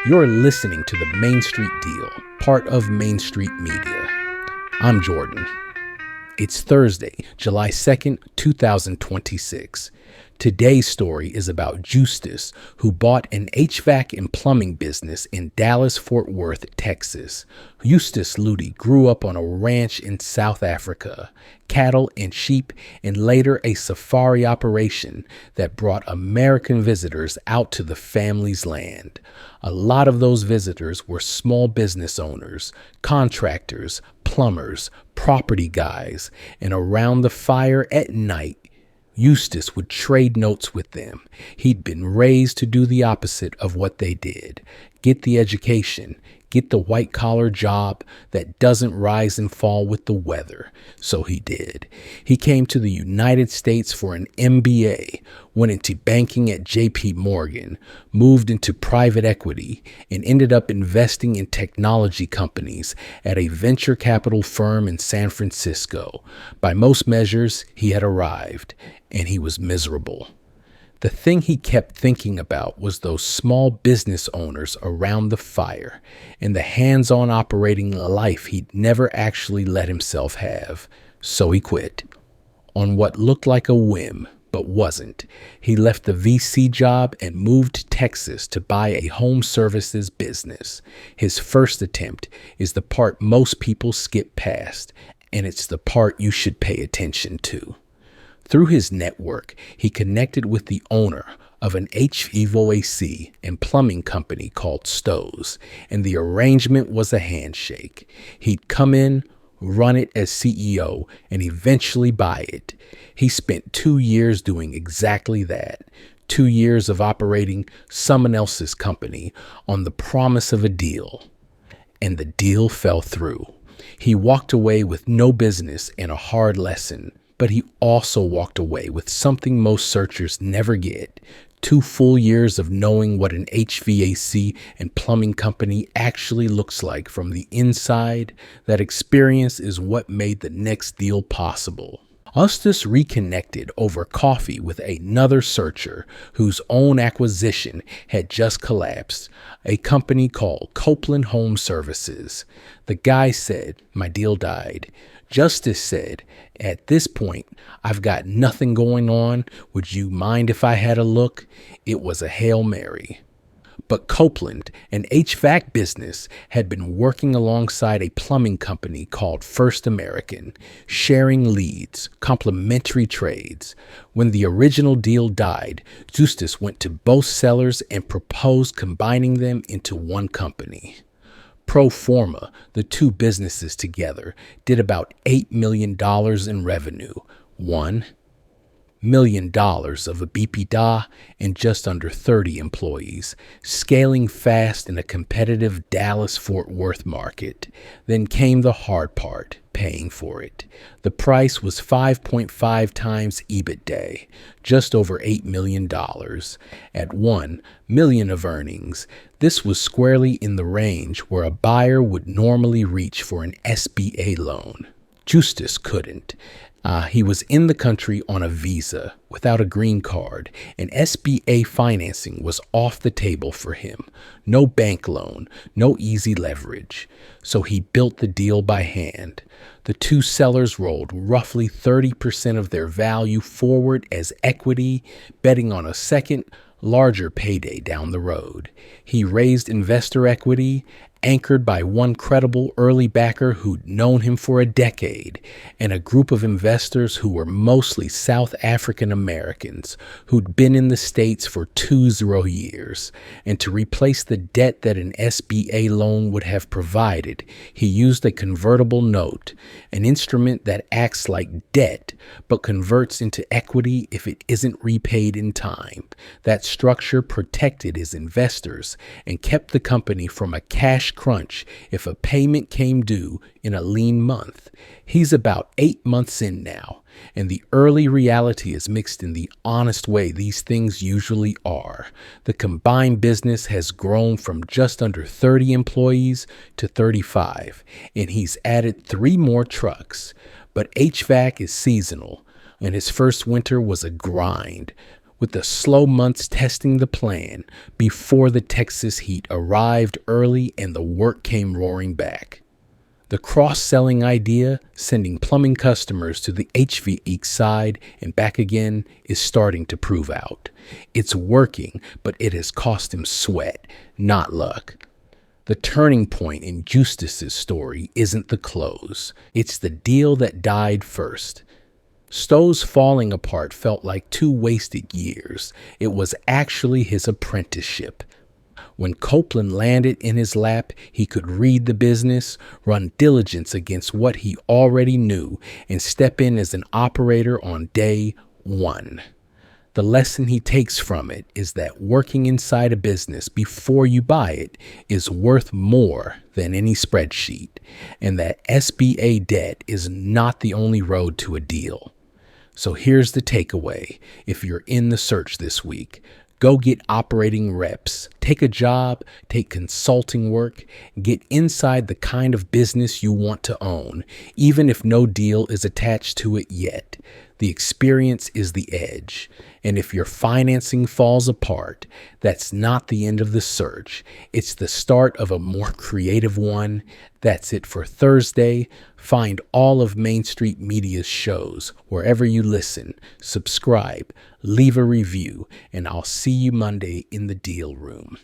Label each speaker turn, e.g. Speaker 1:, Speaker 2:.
Speaker 1: You're listening to the Main Street Deal, part of Main Street Media. I'm Jordan. It's Thursday, July 2nd, 2026. Today's story is about Justus, who bought an HVAC and plumbing business in Dallas-Fort Worth, Texas. Justus Luttig grew up on a ranch in South Africa, cattle and sheep, and later a safari operation that brought American visitors out to the family's land. A lot of those visitors were small business owners, contractors, plumbers, property guys, and around the fire at night, Justus would trade notes with them. He'd been raised to do the opposite of what they did. Get the education, get the white-collar job that doesn't rise and fall with the weather. So he did. He came to the United States for an MBA, went into banking at JP Morgan, moved into private equity, and ended up investing in technology companies at a venture capital firm in San Francisco. By most measures, he had arrived, and he was miserable. The thing he kept thinking about was those small business owners around the fire and the hands-on operating life he'd never actually let himself have. So he quit. On what looked like a whim, but wasn't. He left the VC job and moved to Texas to buy a home services business. His first attempt is the part most people skip past, and it's the part you should pay attention to. Through his network, he connected with the owner of an HVAC and plumbing company called Stowe's, and the arrangement was a handshake. He'd come in, run it as CEO, and eventually buy it. He spent 2 years doing exactly that. 2 years of operating someone else's company on the promise of a deal. And the deal fell through. He walked away with no business and a hard lesson. But he also walked away with something most searchers never get: 2 full years of knowing what an HVAC and plumbing company actually looks like from the inside. That experience is what made the next deal possible. Justus reconnected over coffee with another searcher whose own acquisition had just collapsed, a company called Copeland Home Services. The guy said, "My deal died." Justus said, "At this point, I've got nothing going on. Would you mind if I had a look?" It was a Hail Mary. But Copeland, an HVAC business, had been working alongside a plumbing company called First American, sharing leads, complementary trades. When the original deal died, Justus went to both sellers and proposed combining them into one company. Pro forma, the two businesses together did about $8 million in revenue, $1 million of EBITDA, and just under 30 employees, scaling fast in a competitive Dallas-Fort Worth market. Then came the hard part, paying for it. The price was 5.5 times EBITDA, just over $8 million. At $1 million of earnings, this was squarely in the range where a buyer would normally reach for an SBA loan. Justus couldn't. He was in the country on a visa without a green card, and SBA financing was off the table for him. No bank loan, no easy leverage. So he built the deal by hand. The two sellers rolled roughly 30% of their value forward as equity, betting on a second, larger payday down the road. He raised investor equity, anchored by one credible early backer who'd known him for a decade, and a group of investors who were mostly South African Americans who'd been in the States for 20 years. And to replace the debt that an SBA loan would have provided, he used a convertible note, an instrument that acts like debt but converts into equity if it isn't repaid in time. That structure protected his investors and kept the company from a cash crunch if a payment came due in a lean month. He's about 8 months in now, and the early reality is mixed in the honest way these things usually are. The combined business has grown from just under 30 employees to 35, and he's added 3 more trucks. But HVAC is seasonal, and his first winter was a grind. with the slow months testing the plan before the Texas heat arrived early and the work came roaring back. The cross-selling idea, sending plumbing customers to the HVAC side and back again, is starting to prove out. It's working, but it has cost him sweat, not luck. The turning point in Justus's story isn't the close. It's the deal that died first. Stowe's falling apart felt like 2 wasted years. It was actually his apprenticeship. When Copeland landed in his lap, he could read the business, run diligence against what he already knew, and step in as an operator on day 1. The lesson he takes from it is that working inside a business before you buy it is worth more than any spreadsheet, and that SBA debt is not the only road to a deal. So here's the takeaway. If you're in the search this week, go get operating reps, take a job, take consulting work, get inside the kind of business you want to own, even if no deal is attached to it yet. The experience is the edge. And if your financing falls apart, that's not the end of the search. It's the start of a more creative one. That's it for Thursday. Find all of Main Street Media's shows wherever you listen. Subscribe, leave a review, and I'll see you Monday in the deal room.